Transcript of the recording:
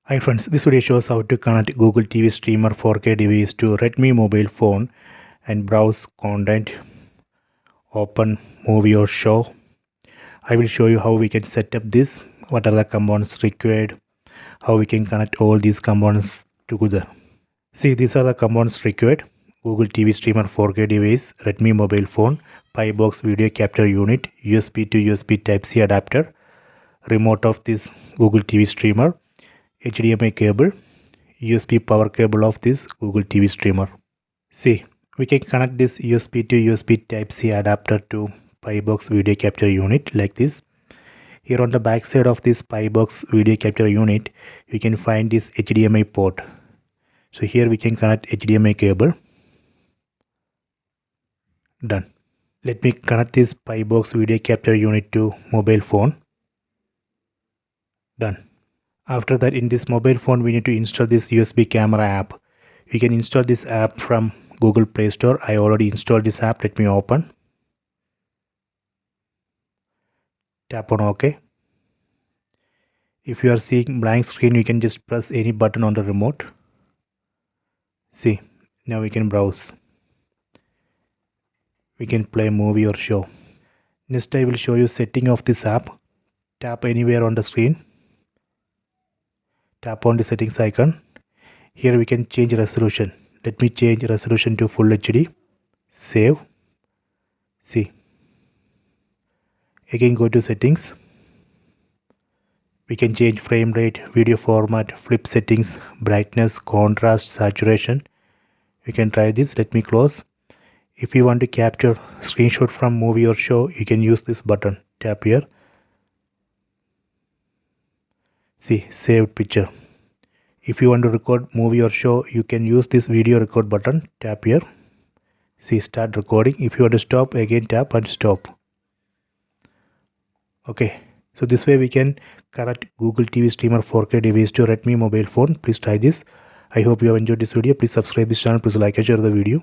Hi friends, this video shows how to connect Google TV streamer 4K device to Redmi mobile phone and browse content, open movie or show. I will show you how we can set up this, what are the components required, how we can connect all these components together. See, these are the components required: Google TV streamer 4K device, Redmi mobile phone, Pi box video capture unit, USB to USB Type-C adapter, remote of this Google TV streamer, HDMI cable, USB power cable of this Google TV streamer. See, we can connect this USB to USB Type-C adapter to Pi box video capture unit like this. Here on the back side of this Pi box video capture unit, you can find this HDMI port. So here we can connect HDMI cable. Done. Let me connect this Pi box video capture unit to mobile phone. Done. After that, in this mobile phone, we need to install this USB camera app. You can install this app from Google Play Store. I already installed this app. Let me open. Tap on OK. If you are seeing blank screen, you can just press any button on the remote. See, now we can browse. We can play movie or show. Next, I will show you setting of this app. Tap anywhere on the screen. Tap on the settings icon. Here we can change resolution. Let me change resolution to Full HD. Save. See. Again go to settings. We can change frame rate, video format, flip settings, brightness, contrast, saturation. We can try this. Let me close. If you want to capture screenshot from movie or show, you can use this button. Tap here. See, saved picture. If you want to record movie or show, you can use this video record button. Tap here. See, start recording. If you want to stop, again tap and stop. Okay, so this way we can connect Google TV streamer 4K device to Redmi mobile phone. Please try this. I hope you have enjoyed this video. Please subscribe this channel. Please like and share the video.